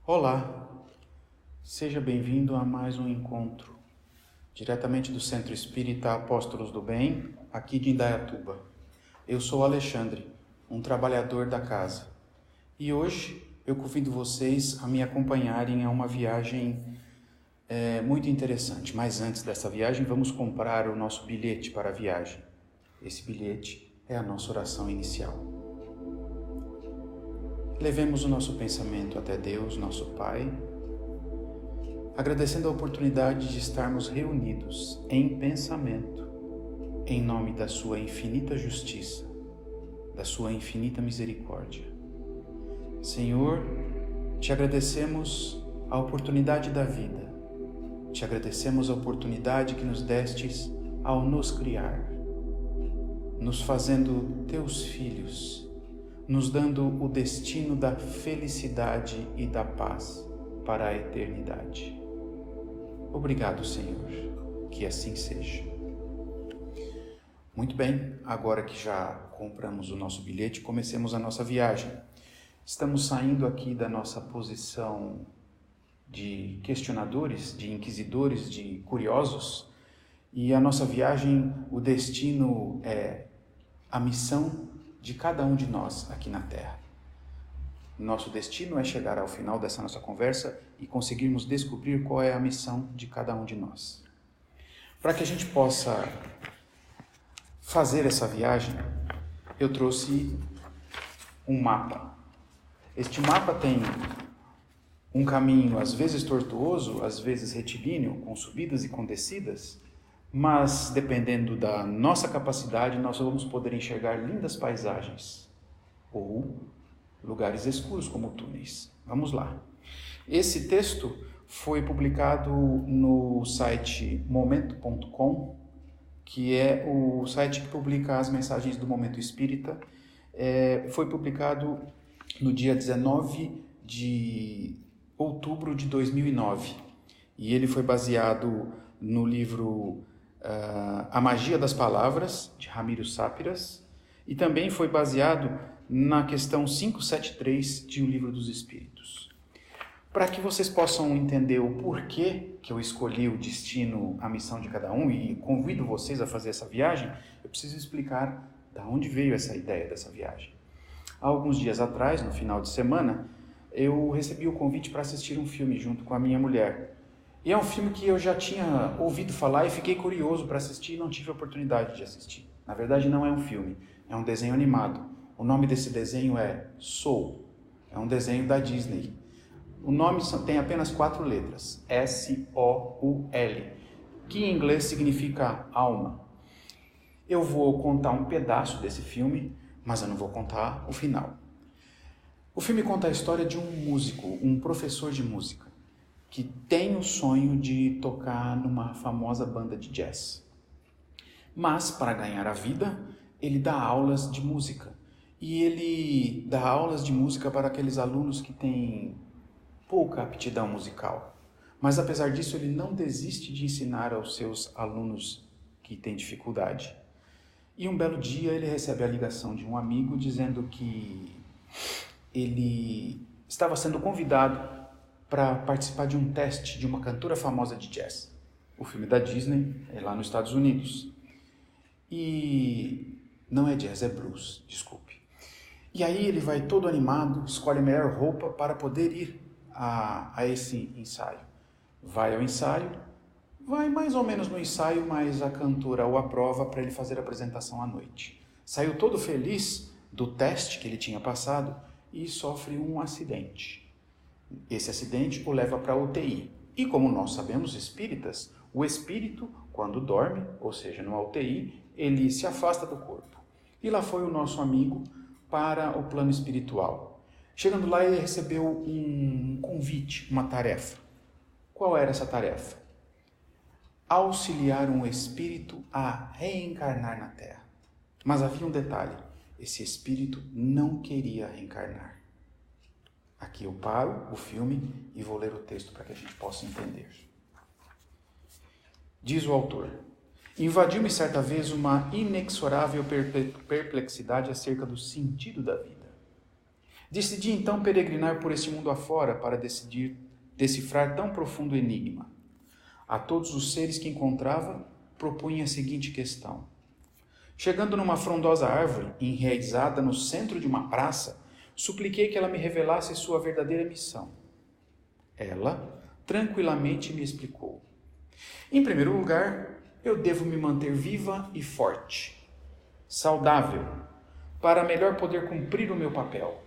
Olá, seja bem-vindo a mais um encontro, diretamente do Centro Espírita Apóstolos do Bem, aqui de Indaiatuba. Eu sou Alexandre, um trabalhador da casa, e hoje eu convido vocês a me acompanharem a uma viagem muito interessante. Mas antes dessa viagem, vamos comprar o nosso bilhete para a viagem. Esse bilhete é a nossa oração inicial. Levemos o nosso pensamento até Deus, nosso Pai, agradecendo a oportunidade de estarmos reunidos em pensamento, em nome da Sua infinita justiça, da Sua infinita misericórdia. Senhor, te agradecemos a oportunidade da vida, te agradecemos a oportunidade que nos destes ao nos criar, nos fazendo teus filhos, nos dando o destino da felicidade e da paz para a eternidade. Obrigado, Senhor, que assim seja. Muito bem, agora que já compramos o nosso bilhete, comecemos a nossa viagem. Estamos saindo aqui da nossa posição de questionadores, de inquisidores, de curiosos, e a nossa viagem, o destino é a missão de cada um de nós aqui na Terra. Nosso destino é chegar ao final dessa nossa conversa e conseguirmos descobrir qual é a missão de cada um de nós. Para que a gente possa fazer essa viagem, eu trouxe um mapa. Este mapa tem um caminho às vezes tortuoso, às vezes retilíneo, com subidas e com descidas, mas dependendo da nossa capacidade, nós vamos poder enxergar lindas paisagens ou lugares escuros como túneis. Vamos lá. Esse texto foi publicado no site momento.com, que é o site que publica as mensagens do Momento Espírita. Foi publicado no dia 19 de outubro de 2009 e ele foi baseado no livro A Magia das Palavras, de Ramiro Sápiras, e também foi baseado na questão 573 de O Livro dos Espíritos. Para que vocês possam entender o porquê que eu escolhi o destino, a missão de cada um, e convido vocês a fazer essa viagem, eu preciso explicar de onde veio essa ideia dessa viagem. Há alguns dias atrás, no final de semana, eu recebi o convite para assistir um filme junto com a minha mulher. E é um filme que eu já tinha ouvido falar e fiquei curioso para assistir e não tive a oportunidade de assistir. Na verdade, não é um filme, é um desenho animado. O nome desse desenho é Soul, é um desenho da Disney. O nome tem apenas 4 letras, S-O-U-L, que em inglês significa alma. Eu vou contar um pedaço desse filme, mas eu não vou contar o final. O filme conta a história de um músico, um professor de música, que tem o sonho de tocar numa famosa banda de jazz. Mas, para ganhar a vida, ele dá aulas de música. E ele dá aulas de música para aqueles alunos que têm pouca aptidão musical. Mas, apesar disso, ele não desiste de ensinar aos seus alunos que têm dificuldade. E um belo dia ele recebe a ligação de um amigo dizendo que ele estava sendo convidado para participar de um teste de uma cantora famosa de jazz. O filme da Disney é lá nos Estados Unidos. E não é jazz, é blues, desculpe. E aí ele vai todo animado, escolhe a melhor roupa para poder ir a esse ensaio. Vai ao ensaio, vai mais ou menos no ensaio, mas a cantora o aprova para ele fazer a apresentação à noite. Saiu todo feliz do teste que ele tinha passado e sofre um acidente. Esse acidente o leva para a UTI. E como nós sabemos, espíritas, o espírito, quando dorme, ou seja, numa UTI, ele se afasta do corpo. E lá foi o nosso amigo para o plano espiritual. Chegando lá, ele recebeu um convite, uma tarefa. Qual era essa tarefa? Auxiliar um espírito a reencarnar na Terra. Mas havia um detalhe, esse espírito não queria reencarnar. Aqui eu paro o filme e vou ler o texto para que a gente possa entender. Diz o autor: invadiu-me certa vez uma inexorável perplexidade acerca do sentido da vida. Decidi então peregrinar por este mundo afora para decifrar tão profundo enigma. A todos os seres que encontrava, propunha a seguinte questão. Chegando numa frondosa árvore, enraizada no centro de uma praça, supliquei que ela me revelasse sua verdadeira missão. Ela, tranquilamente, me explicou. Em primeiro lugar, eu devo me manter viva e forte, saudável, para melhor poder cumprir o meu papel.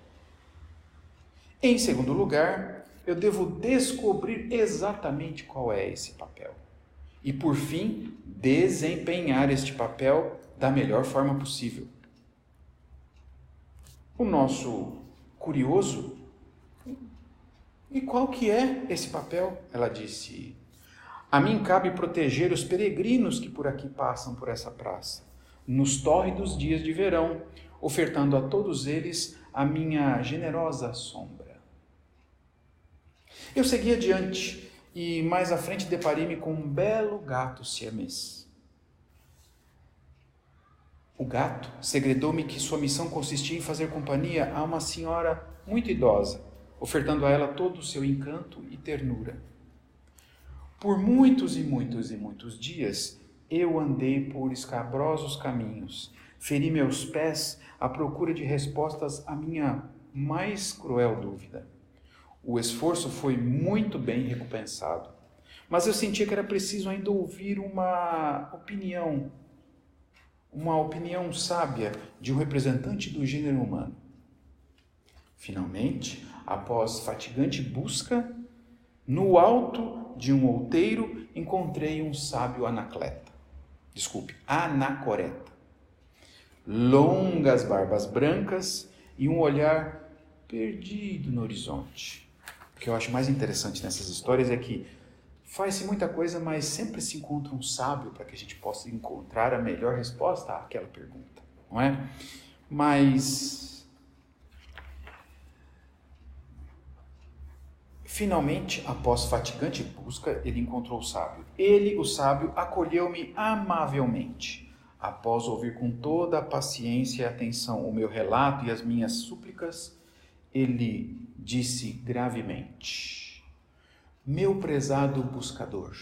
Em segundo lugar, eu devo descobrir exatamente qual é esse papel. E, por fim, desempenhar este papel da melhor forma possível. O nosso curioso, e qual que é esse papel? Ela disse, a mim cabe proteger os peregrinos que por aqui passam por essa praça, nos tórridos dias de verão, ofertando a todos eles a minha generosa sombra. Eu segui adiante e mais à frente deparei-me com um belo gato siamês. O gato segredou-me que sua missão consistia em fazer companhia a uma senhora muito idosa, ofertando a ela todo o seu encanto e ternura. Por muitos e muitos e muitos dias, eu andei por escabrosos caminhos, feri meus pés à procura de respostas à minha mais cruel dúvida. O esforço foi muito bem recompensado, mas eu sentia que era preciso ainda ouvir uma opinião sábia de um representante do gênero humano. Finalmente, após fatigante busca, no alto de um outeiro encontrei um sábio anacoreta. Longas barbas brancas e um olhar perdido no horizonte. O que eu acho mais interessante nessas histórias é que faz-se muita coisa, mas sempre se encontra um sábio para que a gente possa encontrar a melhor resposta àquela pergunta, não é? Mas, finalmente, após fatigante busca, ele encontrou o sábio. Ele, o sábio, acolheu-me amavelmente. Após ouvir com toda a paciência e atenção o meu relato e as minhas súplicas, ele disse gravemente, meu prezado buscador,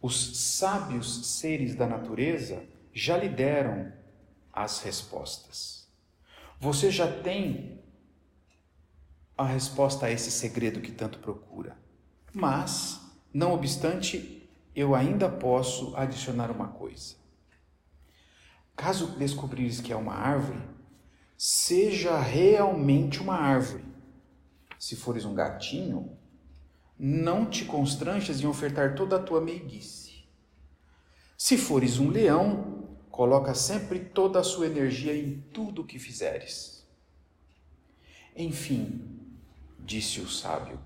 os sábios seres da natureza já lhe deram as respostas. Você já tem a resposta a esse segredo que tanto procura. Mas, não obstante, eu ainda posso adicionar uma coisa. Caso descobrires que é uma árvore, seja realmente uma árvore. Se fores um gatinho, não te constranjas em ofertar toda a tua meiguice. Se fores um leão, coloca sempre toda a sua energia em tudo o que fizeres. Enfim, disse o sábio,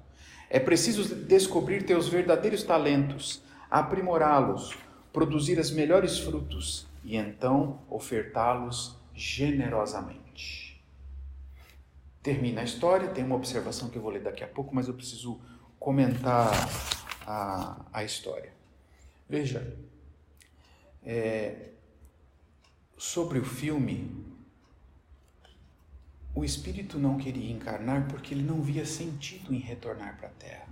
é preciso descobrir teus verdadeiros talentos, aprimorá-los, produzir os melhores frutos e então ofertá-los generosamente. Termina a história, tem uma observação que eu vou ler daqui a pouco, mas eu preciso comentar a história. Veja, sobre o filme, o espírito não queria encarnar porque ele não via sentido em retornar para a Terra.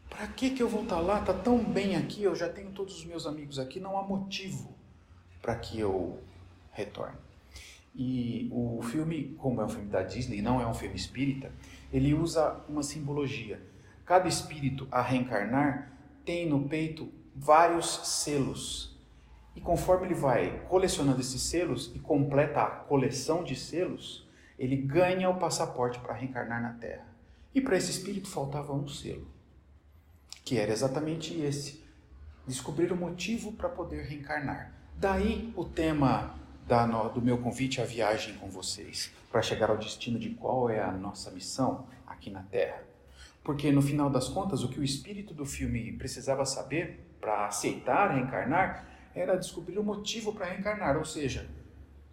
Para que eu vou estar lá? Está tão bem aqui, eu já tenho todos os meus amigos aqui, não há motivo para que eu retorne. E o filme, como é um filme da Disney, não é um filme espírita, ele usa uma simbologia. Cada espírito a reencarnar tem no peito vários selos. E conforme ele vai colecionando esses selos e completa a coleção de selos, ele ganha o passaporte para reencarnar na Terra. E para esse espírito faltava um selo, que era exatamente esse: descobrir o motivo para poder reencarnar. Daí o tema do meu convite à viagem com vocês, para chegar ao destino de qual é a nossa missão aqui na Terra. Porque no final das contas, o que o espírito do filme precisava saber para aceitar reencarnar era descobrir o motivo para reencarnar, ou seja,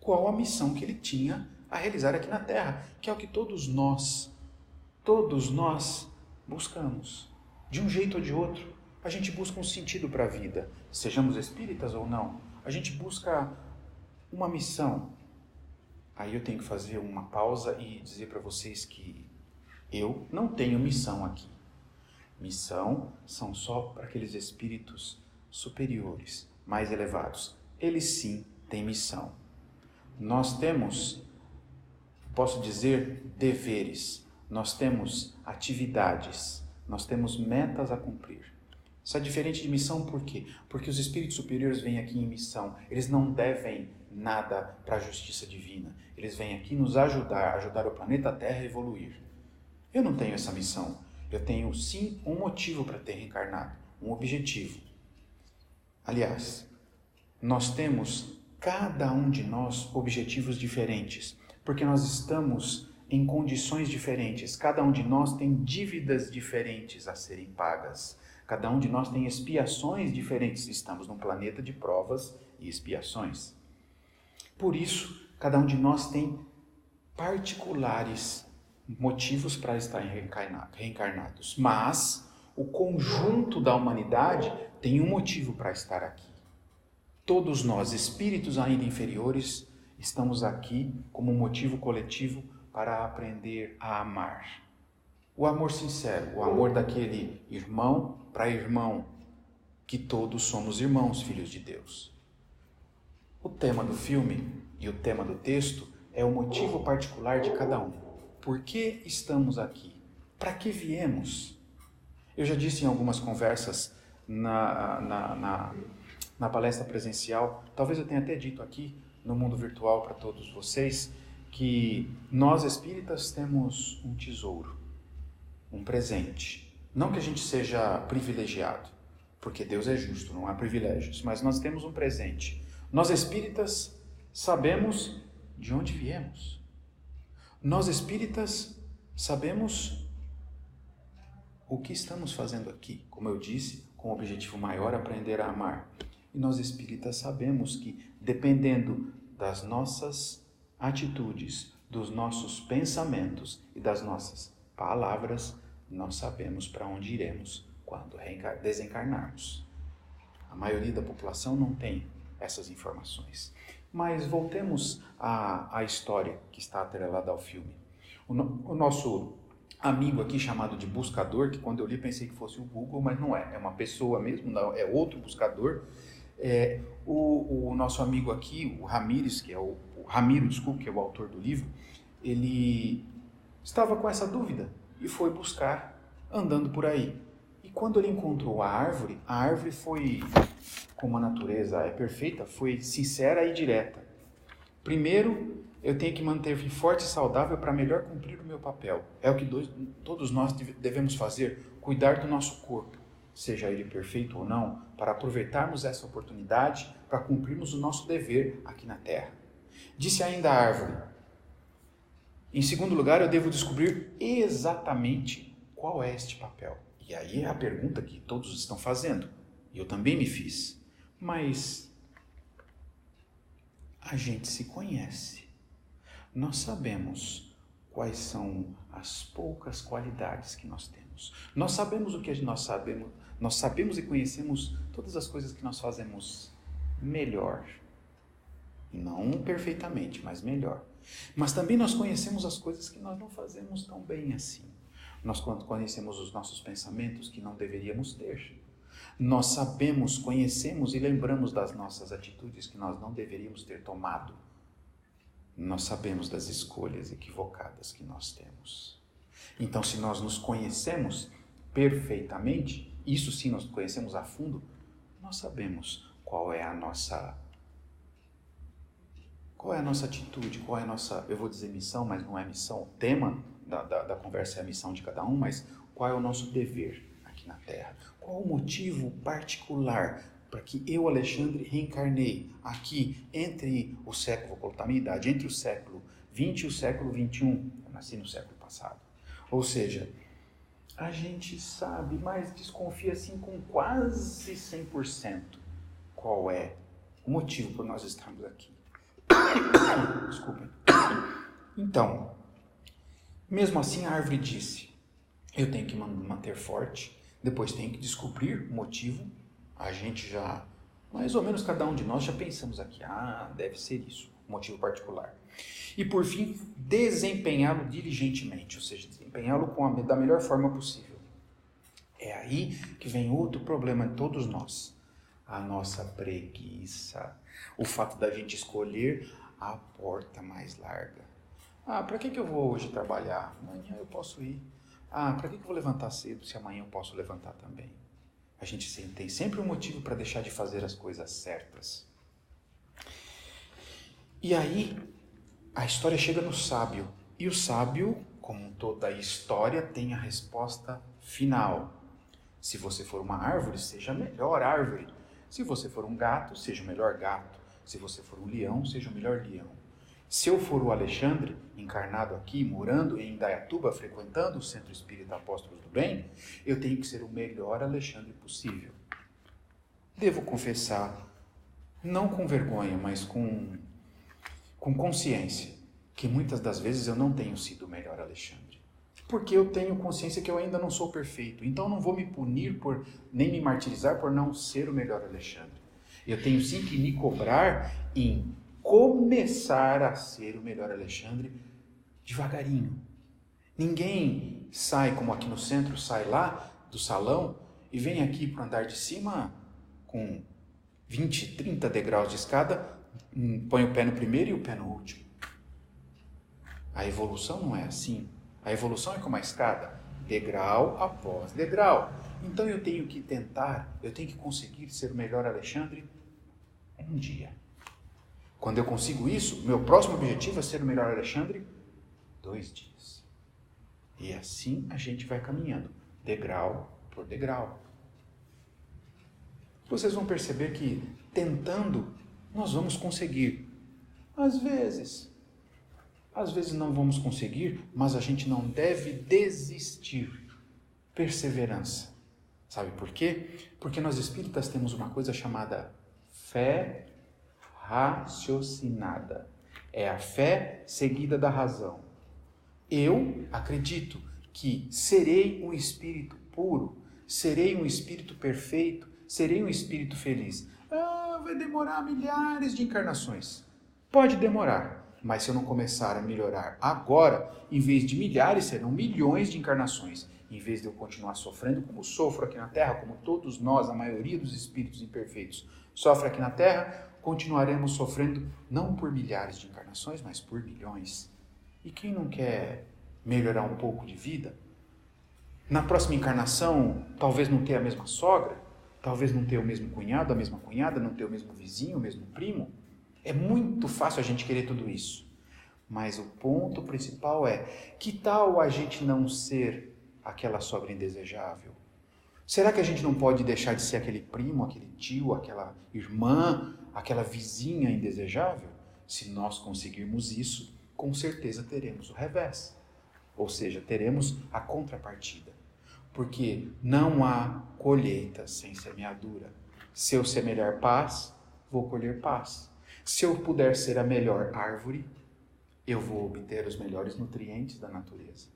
qual a missão que ele tinha a realizar aqui na Terra, que é o que todos nós buscamos. De um jeito ou de outro, a gente busca um sentido para a vida, sejamos espíritas ou não. A gente busca uma missão. Aí eu tenho que fazer uma pausa e dizer para vocês que eu não tenho missão aqui. Missão são só para aqueles espíritos superiores, mais elevados. Eles sim têm missão. Nós temos, posso dizer, deveres. Nós temos atividades. Nós temos metas a cumprir. Isso é diferente de missão por quê? Porque os espíritos superiores vêm aqui em missão. Eles não devem nada para a justiça divina. Eles vêm aqui nos ajudar o planeta Terra a evoluir. Eu não tenho essa missão. Eu tenho sim um motivo para ter reencarnado, um objetivo. Aliás, nós temos, cada um de nós, objetivos diferentes, porque nós estamos em condições diferentes. Cada um de nós tem dívidas diferentes a serem pagas. Cada um de nós tem expiações diferentes. Estamos num planeta de provas e expiações. Por isso, cada um de nós tem particulares motivos para estar reencarnados. Mas o conjunto da humanidade tem um motivo para estar aqui. Todos nós, espíritos ainda inferiores, estamos aqui como um motivo coletivo para aprender a amar. O amor sincero, o amor daquele irmão para irmão, que todos somos irmãos, filhos de Deus. O tema do filme e o tema do texto é o motivo particular de cada um. Por que estamos aqui? Para que viemos? Eu já disse em algumas conversas na palestra presencial, talvez eu tenha até dito aqui no mundo virtual para todos vocês, que nós espíritas temos um tesouro, um presente. Não que a gente seja privilegiado, porque Deus é justo, não há privilégios, mas nós temos um presente. Nós espíritas sabemos de onde viemos. Nós espíritas sabemos o que estamos fazendo aqui, como eu disse, com o objetivo maior, aprender a amar. E nós espíritas sabemos que, dependendo das nossas atitudes, dos nossos pensamentos e das nossas palavras, nós sabemos para onde iremos quando desencarnarmos. A maioria da população não tem essas informações. Mas voltemos à história que está atrelada ao filme. O nosso amigo aqui, chamado de buscador, que quando eu li pensei que fosse o Google, mas não é. É uma pessoa mesmo, não, é outro buscador. O nosso amigo aqui, o Ramírez, que é o Ramiro, desculpe, que é o autor do livro, ele estava com essa dúvida e foi buscar andando por aí. E quando ele encontrou a árvore foi, como a natureza é perfeita, foi sincera e direta. Primeiro, eu tenho que manter-me forte e saudável para melhor cumprir o meu papel. É o que todos nós devemos fazer, cuidar do nosso corpo, seja ele perfeito ou não, para aproveitarmos essa oportunidade para cumprirmos o nosso dever aqui na Terra. Disse ainda a árvore: em segundo lugar, eu devo descobrir exatamente qual é este papel. E aí é a pergunta que todos estão fazendo. E eu também me fiz. Mas a gente se conhece. Nós sabemos quais são as poucas qualidades que nós temos. Nós sabemos o que nós sabemos. Nós sabemos e conhecemos todas as coisas que nós fazemos melhor. Não perfeitamente, mas melhor. Mas também nós conhecemos as coisas que nós não fazemos tão bem assim. Nós conhecemos os nossos pensamentos que não deveríamos ter. Nós sabemos, conhecemos e lembramos das nossas atitudes que nós não deveríamos ter tomado. Nós sabemos das escolhas equivocadas que nós temos. Então, se nós nos conhecemos perfeitamente, isso sim nós conhecemos a fundo, nós sabemos qual é a nossa atitude, qual é a nossa, eu vou dizer missão, mas não é missão. O tema da conversa é a missão de cada um, mas qual é o nosso dever aqui na Terra? Qual o motivo particular para que eu, Alexandre, reencarnei aqui entre o século, vou colocar a minha idade, entre o século XX e o século XXI. Eu nasci no século passado. Ou seja, a gente sabe, mas desconfia assim com quase 100% qual é o motivo por nós estarmos aqui. Desculpem. Então, mesmo assim a árvore disse: eu tenho que manter forte, depois tenho que descobrir o motivo. A gente já, mais ou menos cada um de nós já pensamos aqui, deve ser isso. motivo particular. E por fim, desempenhá-lo diligentemente, ou seja, desempenhá-lo da melhor forma possível. É aí que vem outro problema de todos nós. A nossa preguiça. O fato da gente escolher a porta mais larga. Para que eu vou hoje trabalhar? Amanhã eu posso ir. Para que eu vou levantar cedo se amanhã eu posso levantar também? A gente tem sempre um motivo para deixar de fazer as coisas certas. E aí, a história chega no sábio. E o sábio, como toda a história, tem a resposta final. Se você for uma árvore, seja a melhor árvore. Se você for um gato, seja o melhor gato. Se você for um leão, seja o melhor leão. Se eu for o Alexandre, encarnado aqui, morando em Indaiatuba, frequentando o Centro Espírita Apóstolos do Bem, eu tenho que ser o melhor Alexandre possível. Devo confessar, não com vergonha, mas com consciência, que muitas das vezes eu não tenho sido o melhor Alexandre. Porque eu tenho consciência que eu ainda não sou perfeito. Então não vou me punir nem me martirizar por não ser o melhor Alexandre. Eu tenho sim que me cobrar em começar a ser o melhor Alexandre devagarinho. Ninguém sai, como aqui no centro, sai lá do salão e vem aqui para o andar de cima com 20, 30 degraus de escada, põe o pé no primeiro e o pé no último. A evolução não é assim. A evolução é como a escada, degrau após degrau. Então eu tenho que tentar, eu tenho que conseguir ser o melhor Alexandre um dia. Quando eu consigo isso, meu próximo objetivo é ser o melhor Alexandre 2 dias. E assim a gente vai caminhando, degrau por degrau. Vocês vão perceber que, tentando, nós vamos conseguir. Às vezes não vamos conseguir, mas a gente não deve desistir. Perseverança. Sabe por quê? Porque nós espíritas temos uma coisa chamada fé raciocinada. É a fé seguida da razão. Eu acredito que serei um espírito puro, serei um espírito perfeito, serei um espírito feliz. Vai demorar milhares de encarnações. Pode demorar, mas se eu não começar a melhorar agora, em vez de milhares, serão milhões de encarnações. Em vez de eu continuar sofrendo como sofro aqui na Terra, como todos nós, a maioria dos espíritos imperfeitos, sofre aqui na Terra, continuaremos sofrendo não por milhares de encarnações, mas por milhões. E quem não quer melhorar um pouco de vida? Na próxima encarnação, talvez não ter a mesma sogra, talvez não ter o mesmo cunhado, a mesma cunhada, não ter o mesmo vizinho, o mesmo primo. É muito fácil a gente querer tudo isso. Mas o ponto principal é, que tal a gente não ser aquela sogra indesejável? Será que a gente não pode deixar de ser aquele primo, aquele tio, aquela irmã, aquela vizinha indesejável? Se nós conseguirmos isso, com certeza teremos o revés. Ou seja, teremos a contrapartida. Porque não há colheita sem semeadura. Se eu semear paz, vou colher paz. Se eu puder ser a melhor árvore, eu vou obter os melhores nutrientes da natureza.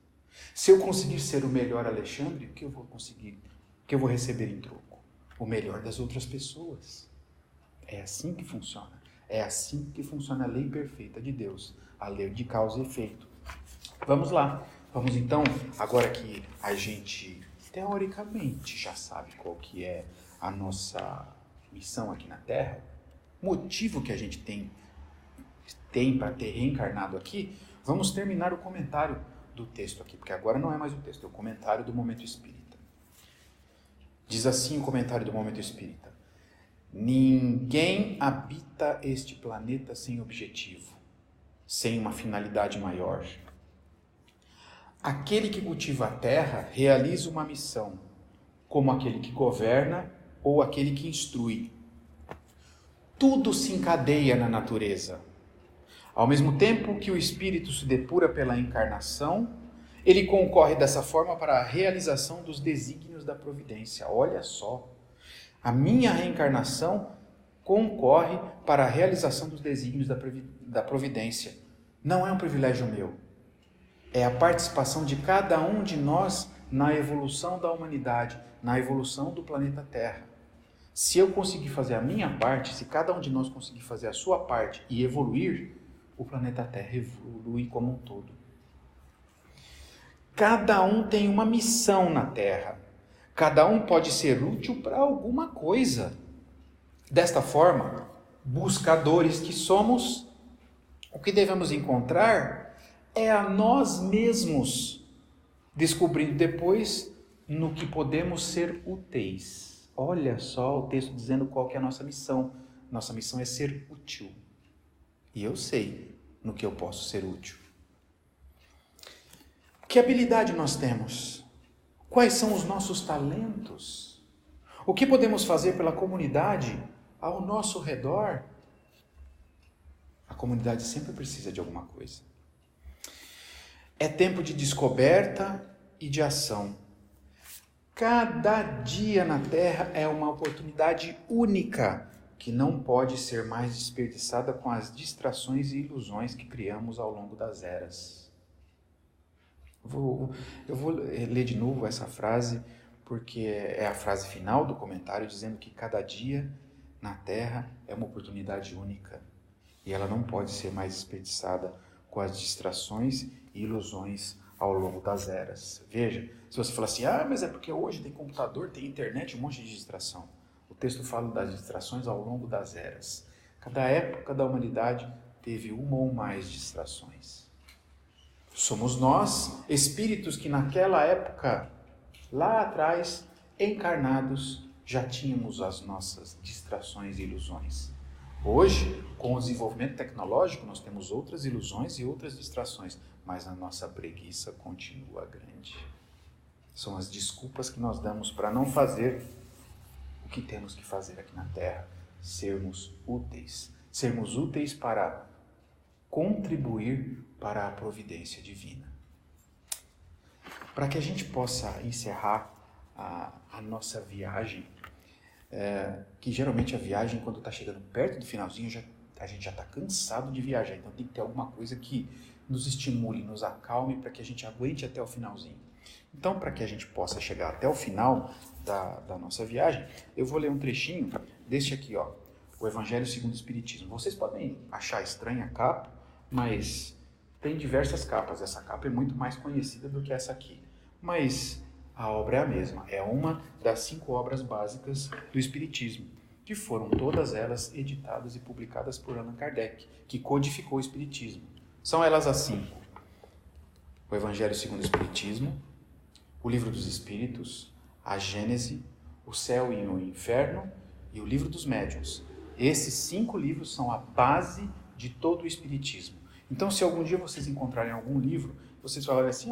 Se eu conseguir ser o melhor Alexandre, o que eu vou conseguir? O que eu vou receber em troco? O melhor das outras pessoas. É assim que funciona. É assim que funciona a lei perfeita de Deus, a lei de causa e efeito. Vamos lá. Vamos então, agora que a gente teoricamente já sabe qual que é a nossa missão aqui na Terra, motivo que a gente tem para ter reencarnado aqui, vamos terminar o comentário do texto aqui, porque agora não é mais o texto, é o comentário do Momento Espírita. Diz assim o comentário do Momento Espírita: ninguém habita este planeta sem objetivo, sem uma finalidade maior. Aquele que cultiva a terra realiza uma missão, como aquele que governa ou aquele que instrui. Tudo se encadeia na natureza. Ao mesmo tempo que o espírito se depura pela encarnação, ele concorre dessa forma para a realização dos desígnios da providência. Olha só, a minha reencarnação concorre para a realização dos desígnios da providência. Não é um privilégio meu. É a participação de cada um de nós na evolução da humanidade, na evolução do planeta Terra. Se eu conseguir fazer a minha parte, se cada um de nós conseguir fazer a sua parte e evoluir, o planeta Terra evolui como um todo. Cada um tem uma missão na Terra. Cada um pode ser útil para alguma coisa. Desta forma, buscadores que somos, o que devemos encontrar é a nós mesmos, descobrindo depois no que podemos ser úteis. Olha só o texto dizendo qual que é a nossa missão. Nossa missão é ser útil. E eu sei no que eu posso ser útil. Que habilidade nós temos? Quais são os nossos talentos? O que podemos fazer pela comunidade ao nosso redor? A comunidade sempre precisa de alguma coisa. É tempo de descoberta e de ação. Cada dia na Terra é uma oportunidade única que não pode ser mais desperdiçada com as distrações e ilusões que criamos ao longo das eras. Eu vou ler de novo essa frase, porque é a frase final do comentário, dizendo que cada dia na Terra é uma oportunidade única e ela não pode ser mais desperdiçada com as distrações e ilusões ao longo das eras. Veja, se você falar assim, mas é porque hoje tem computador, tem internet, um monte de distração. O texto fala das distrações ao longo das eras. Cada época da humanidade teve uma ou mais distrações. Somos nós, espíritos que naquela época, lá atrás, encarnados, já tínhamos as nossas distrações e ilusões. Hoje, com o desenvolvimento tecnológico, nós temos outras ilusões e outras distrações, mas a nossa preguiça continua grande. São as desculpas que nós damos para não fazer o que temos que fazer aqui na Terra, sermos úteis. Sermos úteis para contribuir para a providência divina. Para que a gente possa encerrar a nossa viagem, que geralmente a viagem, quando está chegando perto do finalzinho, a gente já está cansado de viajar, então tem que ter alguma coisa que nos estimule, nos acalme, para que a gente aguente até o finalzinho. Então, para que a gente possa chegar até o final da nossa viagem, eu vou ler um trechinho deste aqui, ó, o Evangelho segundo o Espiritismo. Vocês podem achar estranha a capa, mas tem diversas capas. Essa capa é muito mais conhecida do que essa aqui. Mas a obra é a mesma. É uma das 5 obras básicas do Espiritismo, que foram todas elas editadas e publicadas por Allan Kardec, que codificou o Espiritismo. São elas as 5. O Evangelho segundo o Espiritismo, o Livro dos Espíritos, a Gênese, o Céu e o Inferno e o Livro dos Médiuns. Esses 5 livros são a base de todo o Espiritismo. Então, se algum dia vocês encontrarem algum livro, vocês falarem assim,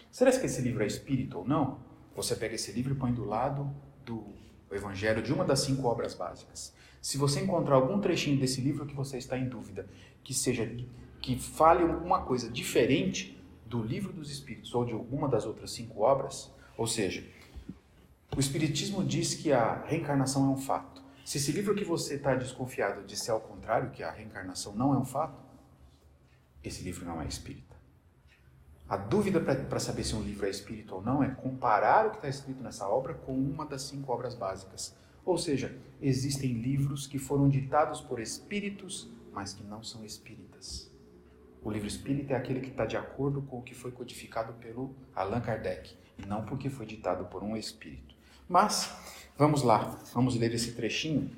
será que esse livro é espírita ou não? Você pega esse livro e põe do lado do Evangelho de uma das 5 obras básicas. Se você encontrar algum trechinho desse livro que você está em dúvida, que fale alguma coisa diferente do Livro dos Espíritos ou de alguma das outras 5 obras, ou seja, o Espiritismo diz que a reencarnação é um fato. Se esse livro que você está desconfiado disser ao contrário, que a reencarnação não é um fato, esse livro não é espírita. A dúvida para saber se um livro é espírita ou não é comparar o que está escrito nessa obra com uma das 5 obras básicas. Ou seja, existem livros que foram ditados por espíritos, mas que não são espíritas. O livro espírita é aquele que está de acordo com o que foi codificado pelo Allan Kardec, e não porque foi ditado por um espírito. Mas, vamos lá, vamos ler esse trechinho,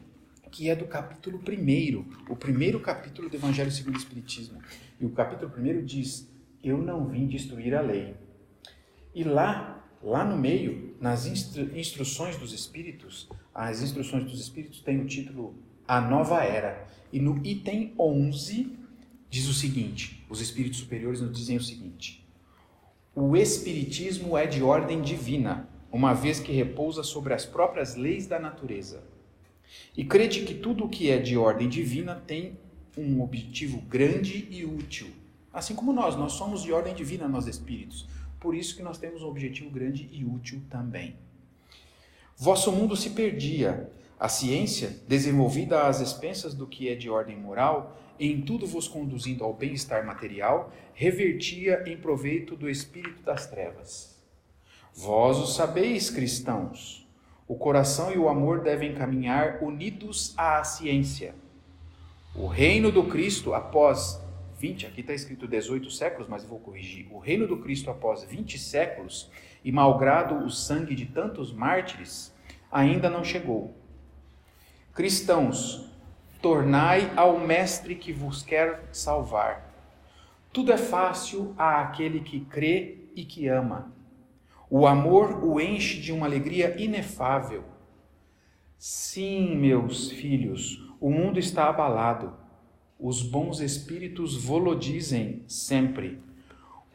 que é do capítulo 1º, o primeiro capítulo do Evangelho segundo o Espiritismo. E o capítulo 1º diz, eu não vim destruir a lei. E lá no meio, nas instruções dos Espíritos, as instruções dos Espíritos têm o título A Nova Era. E no item 11 diz o seguinte, os Espíritos Superiores nos dizem o seguinte, o Espiritismo é de ordem divina, uma vez que repousa sobre as próprias leis da natureza. E crede que tudo o que é de ordem divina tem um objetivo grande e útil. Assim como nós somos de ordem divina, nós espíritos. Por isso que nós temos um objetivo grande e útil também. Vosso mundo se perdia. A ciência, desenvolvida às expensas do que é de ordem moral, em tudo vos conduzindo ao bem-estar material, revertia em proveito do espírito das trevas. Vós o sabeis, cristãos. O coração e o amor devem caminhar unidos à ciência. O reino do Cristo, após 20, aqui está escrito 18 séculos, mas eu vou corrigir. O reino do Cristo após 20 séculos, e malgrado o sangue de tantos mártires, ainda não chegou. Cristãos, tornai ao Mestre que vos quer salvar. Tudo é fácil àquele que crê e que ama. O amor o enche de uma alegria inefável. Sim, meus filhos, o mundo está abalado. Os bons espíritos vô-lo dizem sempre.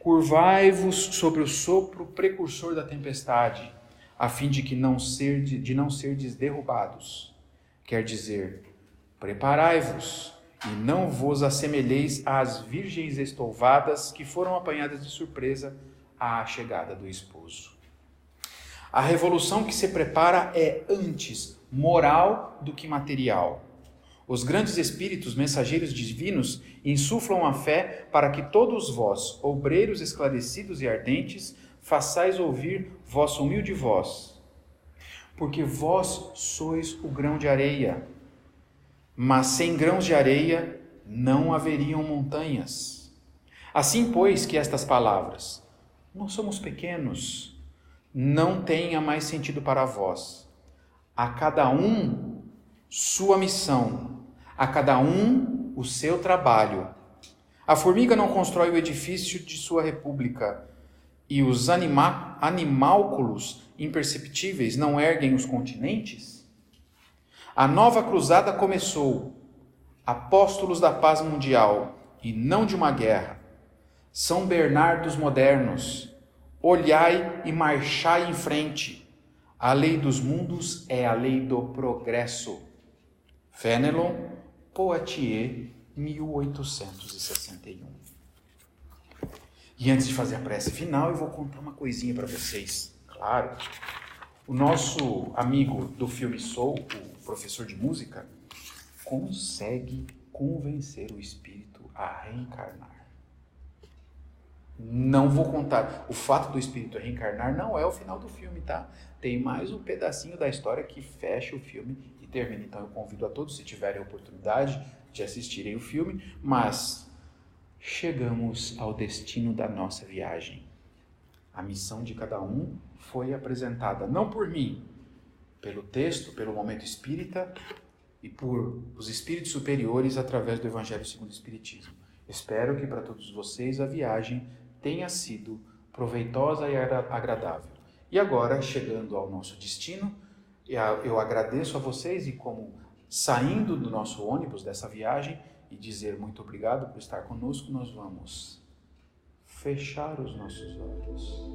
Curvai-vos sobre o sopro precursor da tempestade, a fim de não serdes derrubados. Quer dizer, preparai-vos e não vos assemelheis às virgens estouvadas que foram apanhadas de surpresa à chegada do esposo. A revolução que se prepara é antes moral do que material. Os grandes espíritos mensageiros divinos insuflam a fé para que todos vós, obreiros esclarecidos e ardentes, façais ouvir vossa humilde voz. Porque vós sois o grão de areia, mas sem grãos de areia não haveriam montanhas. Assim, pois, que estas palavras, nós somos pequenos, não tenha mais sentido para vós. A cada um sua missão, a cada um o seu trabalho. A formiga não constrói o edifício de sua república, e os animálculos imperceptíveis não erguem os continentes? A nova cruzada começou. Apóstolos da paz mundial, e não de uma guerra. São Bernardos modernos. Olhai e marchai em frente. A lei dos mundos é a lei do progresso. Fénelon, Poitiers, 1861. E antes de fazer a prece final, eu vou contar uma coisinha para vocês. Claro, o nosso amigo do filme Soul, o professor de música, consegue convencer o espírito a reencarnar. Não vou contar. O fato do espírito reencarnar não é o final do filme, tá? Tem mais um pedacinho da história que fecha o filme e termina. Então eu convido a todos, se tiverem a oportunidade, de assistirem o filme, mas chegamos ao destino da nossa viagem. A missão de cada um foi apresentada não por mim, pelo texto, pelo momento espírita e por os espíritos superiores através do Evangelho segundo o Espiritismo. Espero que para todos vocês a viagem tenha sido proveitosa e agradável. E agora, chegando ao nosso destino, eu agradeço a vocês e como saindo do nosso ônibus dessa viagem e dizer muito obrigado por estar conosco, nós vamos fechar os nossos olhos,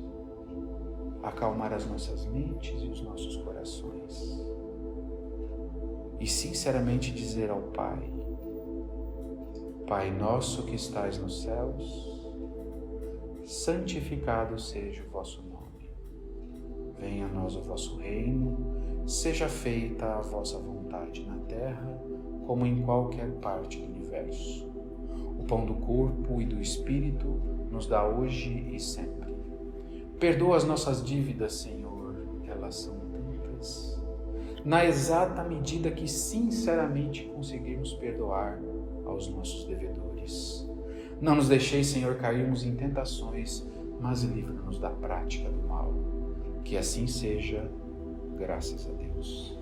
acalmar as nossas mentes e os nossos corações e sinceramente dizer ao Pai: Pai nosso que estais nos céus, santificado seja o vosso nome. Venha a nós o vosso reino, seja feita a vossa vontade na terra, como em qualquer parte do universo. O pão do corpo e do espírito nos dá hoje e sempre. Perdoa as nossas dívidas, Senhor, elas são tantas. Na exata medida que sinceramente conseguirmos perdoar aos nossos devedores. Não nos deixeis, Senhor, cairmos em tentações, mas livra-nos da prática do mal. Que assim seja, graças a Deus.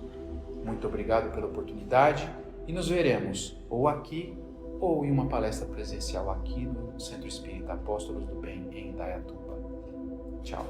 Muito obrigado pela oportunidade e nos veremos ou aqui ou em uma palestra presencial aqui no Centro Espírita Apóstolos do Bem, em Indaiatuba. Tchau.